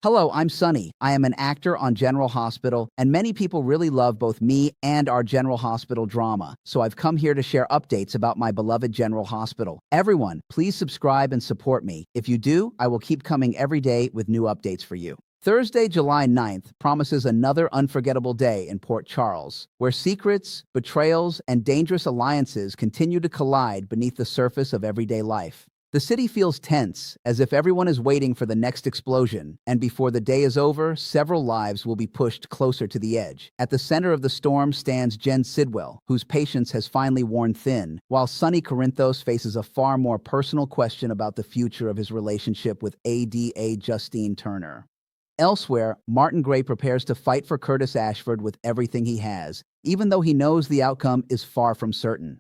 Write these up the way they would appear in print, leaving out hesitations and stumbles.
Hello, I'm Sonny. I am an actor on General Hospital, and many people really love both me and our General Hospital drama. So I've come here to share updates about my beloved General Hospital. Everyone, please subscribe and support me. If you do, I will keep coming every day with new updates for you. Thursday, July 9th promises another unforgettable day in Port Charles, where secrets, betrayals, and dangerous alliances continue to collide beneath the surface of everyday life. The city feels tense, as if everyone is waiting for the next explosion, and before the day is over, several lives will be pushed closer to the edge. At the center of the storm stands Jen Sidwell, whose patience has finally worn thin, while Sonny Corinthos faces a far more personal question about the future of his relationship with ADA Justine Turner. Elsewhere, Martin Gray prepares to fight for Curtis Ashford with everything he has, even though he knows the outcome is far from certain.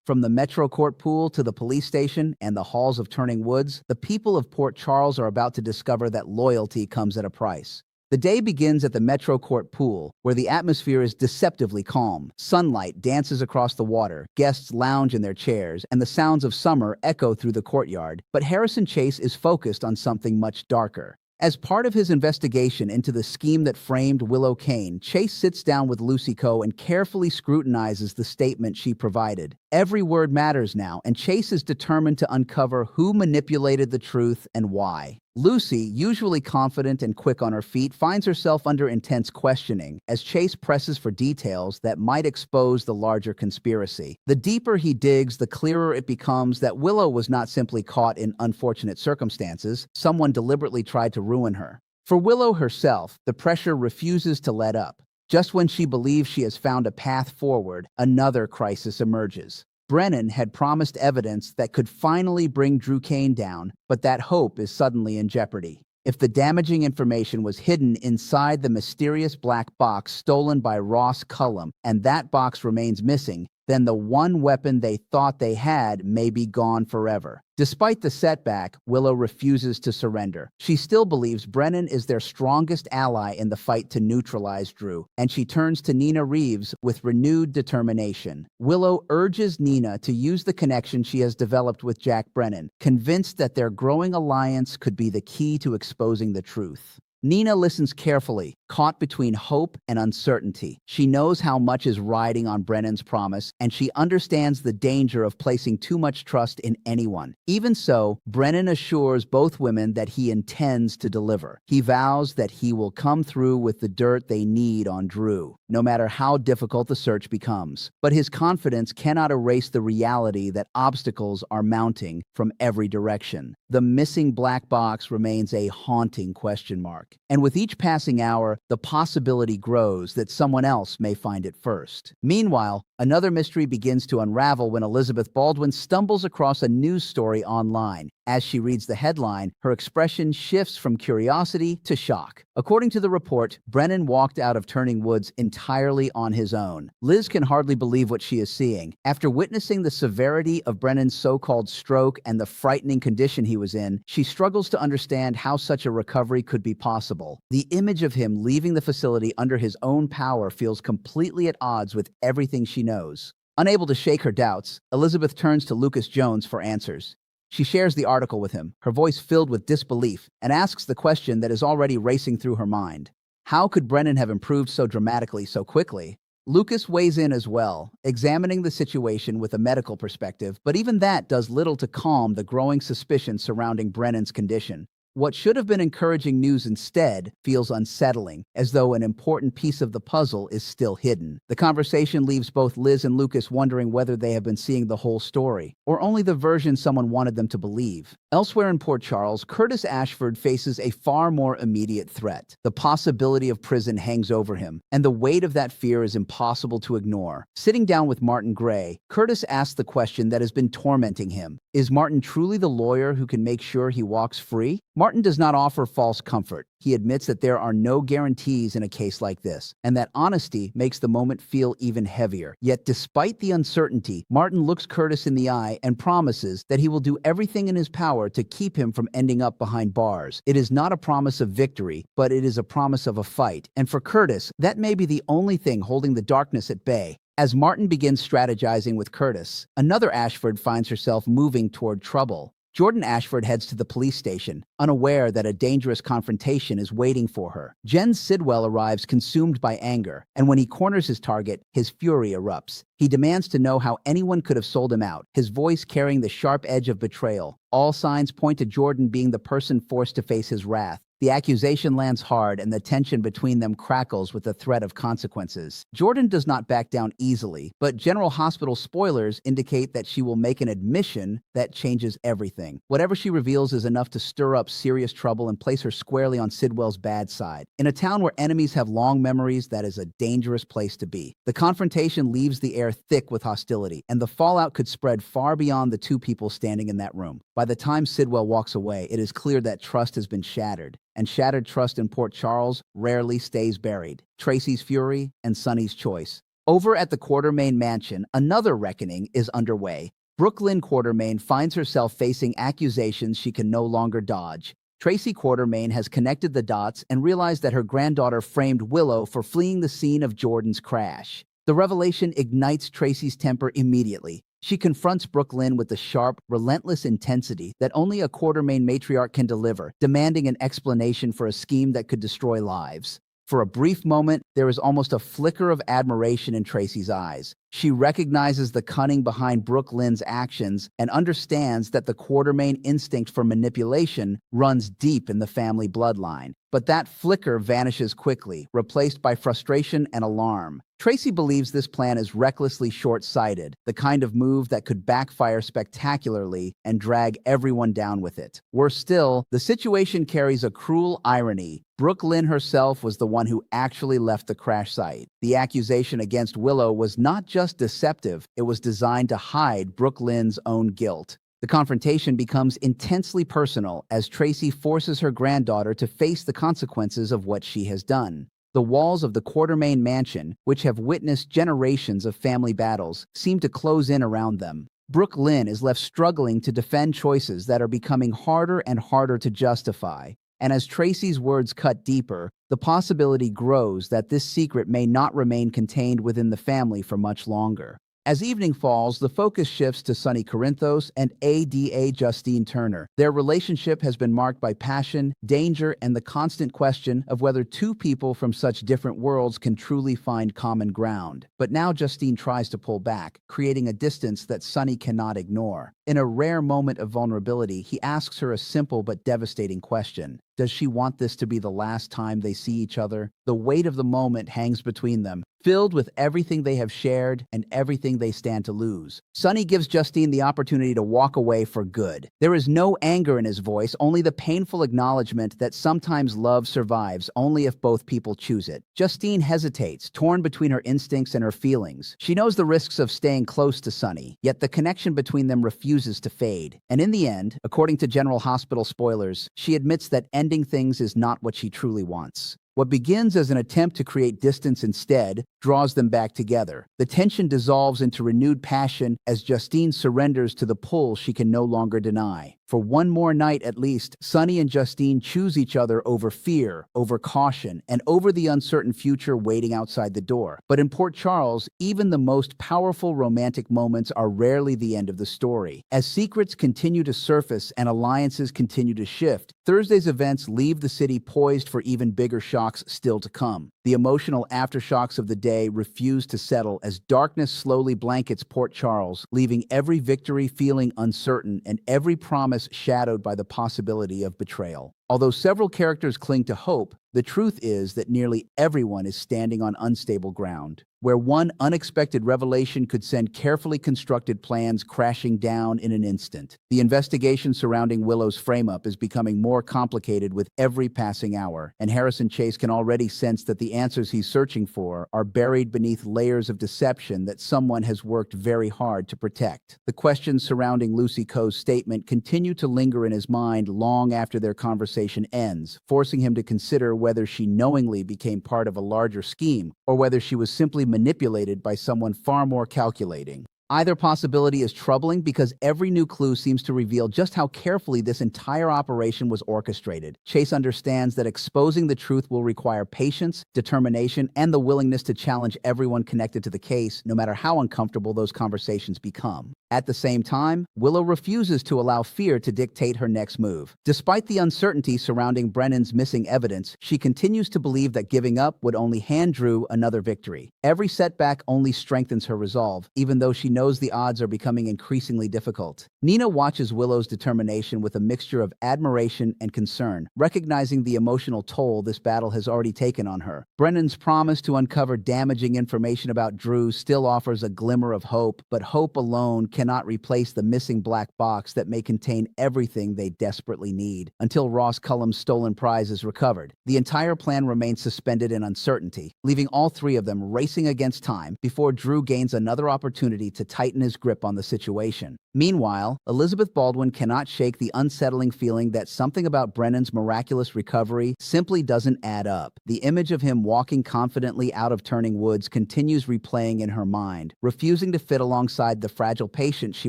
From the Metro Court pool to the police station and the halls of Turning Woods, the people of Port Charles are about to discover that loyalty comes at a price. The day begins at the Metro Court pool, where the atmosphere is deceptively calm. Sunlight dances across the water, guests lounge in their chairs, and the sounds of summer echo through the courtyard. But Harrison Chase is focused on something much darker. As part of his investigation into the scheme that framed Willow Kane, Chase sits down with Lucy Coe and carefully scrutinizes the statement she provided. Every word matters now, and Chase is determined to uncover who manipulated the truth and why. Lucy, usually confident and quick on her feet, finds herself under intense questioning as Chase presses for details that might expose the larger conspiracy. The deeper he digs, the clearer it becomes that Willow was not simply caught in unfortunate circumstances. Someone deliberately tried to ruin her. For Willow herself, the pressure refuses to let up. Just when she believes she has found a path forward, another crisis emerges. Brennan had promised evidence that could finally bring Drew Kane down, but that hope is suddenly in jeopardy. If the damaging information was hidden inside the mysterious black box stolen by Ross Cullum, and that box remains missing, then the one weapon they thought they had may be gone forever. Despite the setback, Willow refuses to surrender. She still believes Brennan is their strongest ally in the fight to neutralize Drew, and she turns to Nina Reeves with renewed determination. Willow urges Nina to use the connection she has developed with Jack Brennan, convinced that their growing alliance could be the key to exposing the truth. Nina listens carefully, caught between hope and uncertainty. She knows how much is riding on Brennan's promise, and she understands the danger of placing too much trust in anyone. Even so, Brennan assures both women that he intends to deliver. He vows that he will come through with the dirt they need on Drew, no matter how difficult the search becomes. But his confidence cannot erase the reality that obstacles are mounting from every direction. The missing black box remains a haunting question mark. And with each passing hour, the possibility grows that someone else may find it first. Meanwhile, another mystery begins to unravel when Elizabeth Baldwin stumbles across a news story online. As she reads the headline, her expression shifts from curiosity to shock. According to the report, Brennan walked out of Turning Woods entirely on his own. Liz can hardly believe what she is seeing. After witnessing the severity of Brennan's so-called stroke and the frightening condition he was in, she struggles to understand how such a recovery could be possible. The image of him leaving the facility under his own power feels completely at odds with everything she knows. Unable to shake her doubts, Elizabeth turns to Lucas Jones for answers. She shares the article with him, her voice filled with disbelief, and asks the question that is already racing through her mind. How could Brennan have improved so dramatically so quickly? Lucas weighs in as well, examining the situation with a medical perspective, but even that does little to calm the growing suspicion surrounding Brennan's condition. What should have been encouraging news instead feels unsettling, as though an important piece of the puzzle is still hidden. The conversation leaves both Liz and Lucas wondering whether they have been seeing the whole story, or only the version someone wanted them to believe. Elsewhere in Port Charles, Curtis Ashford faces a far more immediate threat. The possibility of prison hangs over him, and the weight of that fear is impossible to ignore. Sitting down with Martin Gray, Curtis asks the question that has been tormenting him. Is Martin truly the lawyer who can make sure he walks free? Martin does not offer false comfort. He admits that there are no guarantees in a case like this, and that honesty makes the moment feel even heavier. Yet despite the uncertainty, Martin looks Curtis in the eye and promises that he will do everything in his power to keep him from ending up behind bars. It is not a promise of victory, but it is a promise of a fight. And for Curtis, that may be the only thing holding the darkness at bay. As Martin begins strategizing with Curtis, another Ashford finds herself moving toward trouble. Jordan Ashford heads to the police station, unaware that a dangerous confrontation is waiting for her. Jen Sidwell arrives consumed by anger, and when he corners his target, his fury erupts. He demands to know how anyone could have sold him out, his voice carrying the sharp edge of betrayal. All signs point to Jordan being the person forced to face his wrath. The accusation lands hard, and the tension between them crackles with the threat of consequences. Jordan does not back down easily, but General Hospital spoilers indicate that she will make an admission that changes everything. Whatever she reveals is enough to stir up serious trouble and place her squarely on Sidwell's bad side. In a town where enemies have long memories, that is a dangerous place to be. The confrontation leaves the air thick with hostility, and the fallout could spread far beyond the two people standing in that room. By the time Sidwell walks away, it is clear that trust has been shattered. And shattered trust in Port Charles rarely stays buried. Tracy's fury and Sonny's choice. Over at the Quartermaine mansion, another reckoning is underway. Brooklyn Quartermaine finds herself facing accusations she can no longer dodge. Tracy Quartermaine has connected the dots and realized that her granddaughter framed Willow for fleeing the scene of Jordan's crash. The revelation ignites Tracy's temper immediately. She confronts Brooklyn with the sharp, relentless intensity that only a Quartermaine matriarch can deliver, demanding an explanation for a scheme that could destroy lives. For a brief moment, there is almost a flicker of admiration in Tracy's eyes. She recognizes the cunning behind Brooklyn's actions and understands that the Quartermaine instinct for manipulation runs deep in the family bloodline. But that flicker vanishes quickly, replaced by frustration and alarm. Tracy believes this plan is recklessly short-sighted, the kind of move that could backfire spectacularly and drag everyone down with it. Worse still, the situation carries a cruel irony. Brooklyn herself was the one who actually left the crash site. The accusation against Willow was not just deceptive, it was designed to hide Brooklyn's own guilt. The confrontation becomes intensely personal as Tracy forces her granddaughter to face the consequences of what she has done. The walls of the Quartermaine mansion, which have witnessed generations of family battles, seem to close in around them. Brooklyn is left struggling to defend choices that are becoming harder and harder to justify. And as Tracy's words cut deeper, the possibility grows that this secret may not remain contained within the family for much longer. As evening falls, the focus shifts to Sonny Corinthos and ADA Justine Turner. Their relationship has been marked by passion, danger, and the constant question of whether two people from such different worlds can truly find common ground. But now Justine tries to pull back, creating a distance that Sonny cannot ignore. In a rare moment of vulnerability, he asks her a simple but devastating question. Does she want this to be the last time they see each other? The weight of the moment hangs between them, filled with everything they have shared and everything they stand to lose. Sonny gives Justine the opportunity to walk away for good. There is no anger in his voice, only the painful acknowledgement that sometimes love survives only if both people choose it. Justine hesitates, torn between her instincts and her feelings. She knows the risks of staying close to Sonny, yet the connection between them refuses to fade. And in the end, according to General Hospital spoilers, she admits that ending things is not what she truly wants. What begins as an attempt to create distance instead draws them back together. The tension dissolves into renewed passion as Justine surrenders to the pull she can no longer deny. For one more night at least, Sonny and Justine choose each other over fear, over caution, and over the uncertain future waiting outside the door. But in Port Charles, even the most powerful romantic moments are rarely the end of the story. As secrets continue to surface and alliances continue to shift, Thursday's events leave the city poised for even bigger shocks still to come. The emotional aftershocks of the day refuse to settle as darkness slowly blankets Port Charles, leaving every victory feeling uncertain and every promise shadowed by the possibility of betrayal. Although several characters cling to hope, the truth is that nearly everyone is standing on unstable ground, where one unexpected revelation could send carefully constructed plans crashing down in an instant. The investigation surrounding Willow's frame-up is becoming more complicated with every passing hour, and Harrison Chase can already sense that the answers he's searching for are buried beneath layers of deception that someone has worked very hard to protect. The questions surrounding Lucy Coe's statement continue to linger in his mind long after their conversation ends, forcing him to consider whether she knowingly became part of a larger scheme or whether she was simply manipulated by someone far more calculating. Either possibility is troubling because every new clue seems to reveal just how carefully this entire operation was orchestrated. Chase understands that exposing the truth will require patience, determination, and the willingness to challenge everyone connected to the case, no matter how uncomfortable those conversations become. At the same time, Willow refuses to allow fear to dictate her next move. Despite the uncertainty surrounding Brennan's missing evidence, she continues to believe that giving up would only hand Drew another victory. Every setback only strengthens her resolve, even though she knows the odds are becoming increasingly difficult. Nina watches Willow's determination with a mixture of admiration and concern, recognizing the emotional toll this battle has already taken on her. Brennan's promise to uncover damaging information about Drew still offers a glimmer of hope, but hope alone cannot replace the missing black box that may contain everything they desperately need. Until Ross Cullum's stolen prize is recovered, the entire plan remains suspended in uncertainty, leaving all three of them racing against time before Drew gains another opportunity to tighten his grip on the situation. Meanwhile, Elizabeth Baldwin cannot shake the unsettling feeling that something about Brennan's miraculous recovery simply doesn't add up. The image of him walking confidently out of Turning Woods continues replaying in her mind, refusing to fit alongside the fragile patient she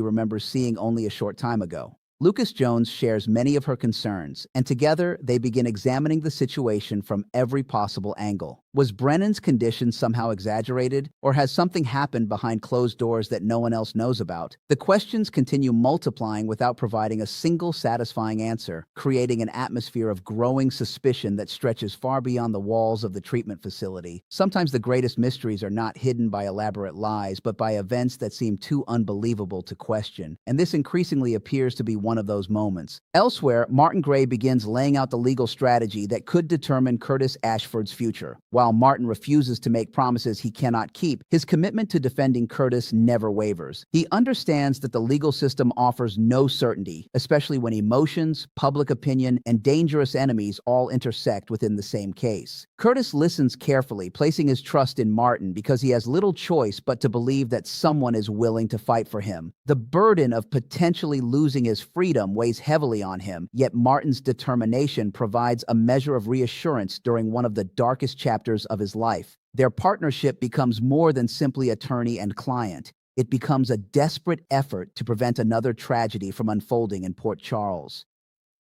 remembers seeing only a short time ago. Lucas Jones shares many of her concerns, and together they begin examining the situation from every possible angle. Was Brennan's condition somehow exaggerated, or has something happened behind closed doors that no one else knows about? The questions continue multiplying without providing a single satisfying answer, creating an atmosphere of growing suspicion that stretches far beyond the walls of the treatment facility. Sometimes the greatest mysteries are not hidden by elaborate lies, but by events that seem too unbelievable to question. And this increasingly appears to be one of those moments. Elsewhere, Martin Gray begins laying out the legal strategy that could determine Curtis Ashford's future. While Martin refuses to make promises he cannot keep, his commitment to defending Curtis never wavers. He understands that the legal system offers no certainty, especially when emotions, public opinion, and dangerous enemies all intersect within the same case. Curtis listens carefully, placing his trust in Martin because he has little choice but to believe that someone is willing to fight for him. The burden of potentially losing his freedom weighs heavily on him, yet Martin's determination provides a measure of reassurance during one of the darkest chapters of his life. Their partnership becomes more than simply attorney and client. It becomes a desperate effort to prevent another tragedy from unfolding in Port Charles.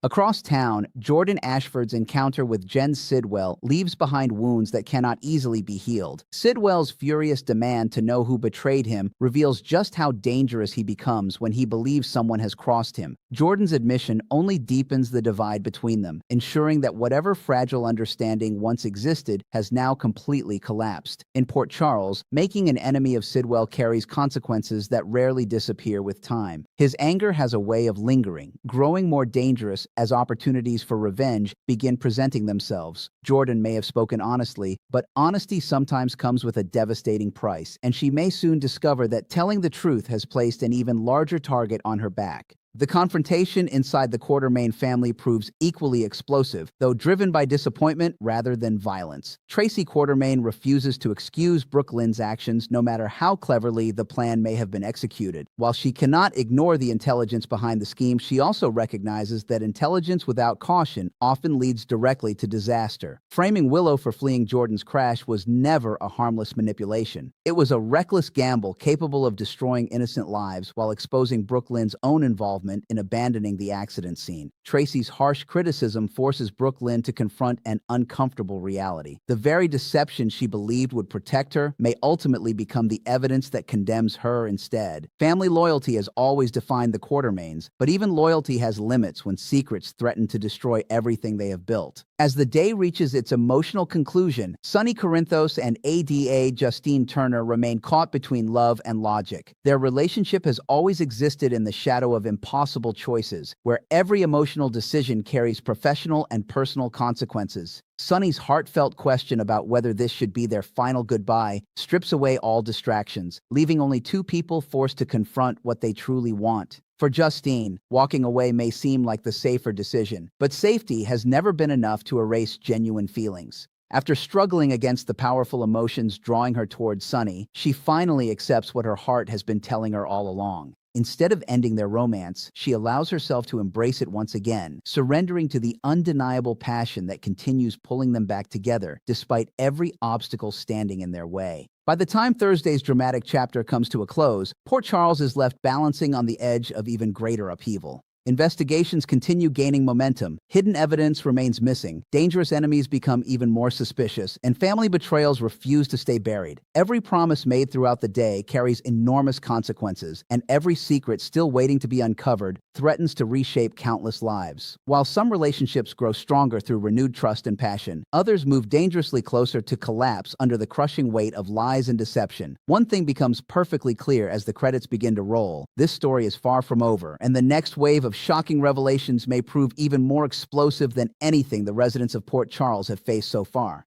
Across town, Jordan Ashford's encounter with Jen Sidwell leaves behind wounds that cannot easily be healed. Sidwell's furious demand to know who betrayed him reveals just how dangerous he becomes when he believes someone has crossed him. Jordan's admission only deepens the divide between them, ensuring that whatever fragile understanding once existed has now completely collapsed. In Port Charles, making an enemy of Sidwell carries consequences that rarely disappear with time. His anger has a way of lingering, growing more dangerous as opportunities for revenge begin presenting themselves. Jordan may have spoken honestly, but honesty sometimes comes with a devastating price, and she may soon discover that telling the truth has placed an even larger target on her back. The confrontation inside the Quartermain family proves equally explosive, though driven by disappointment rather than violence. Tracy Quartermain refuses to excuse Brooke Lynn's actions no matter how cleverly the plan may have been executed. While she cannot ignore the intelligence behind the scheme, she also recognizes that intelligence without caution often leads directly to disaster. Framing Willow for fleeing Jordan's crash was never a harmless manipulation. It was a reckless gamble capable of destroying innocent lives while exposing Brooke Lynn's own involvement in abandoning the accident scene. Tracy's harsh criticism forces Brooke Lynn to confront an uncomfortable reality. The very deception she believed would protect her may ultimately become the evidence that condemns her instead. Family loyalty has always defined the Quartermains, but even loyalty has limits when secrets threaten to destroy everything they have built. As the day reaches its emotional conclusion, Sonny Corinthos and ADA Justine Turner remain caught between love and logic. Their relationship has always existed in the shadow of impossible choices, where every emotional decision carries professional and personal consequences. Sonny's heartfelt question about whether this should be their final goodbye strips away all distractions, leaving only two people forced to confront what they truly want. For Justine, walking away may seem like the safer decision, but safety has never been enough to erase genuine feelings. After struggling against the powerful emotions drawing her towards Sonny, she finally accepts what her heart has been telling her all along. Instead of ending their romance, she allows herself to embrace it once again, surrendering to the undeniable passion that continues pulling them back together, despite every obstacle standing in their way. By the time Thursday's dramatic chapter comes to a close, Port Charles is left balancing on the edge of even greater upheaval. Investigations continue gaining momentum, hidden evidence remains missing, dangerous enemies become even more suspicious, and family betrayals refuse to stay buried. Every promise made throughout the day carries enormous consequences, and every secret still waiting to be uncovered threatens to reshape countless lives. While some relationships grow stronger through renewed trust and passion, others move dangerously closer to collapse under the crushing weight of lies and deception. One thing becomes perfectly clear as the credits begin to roll: this story is far from over, and the next wave of shocking revelations may prove even more explosive than anything the residents of Port Charles have faced so far.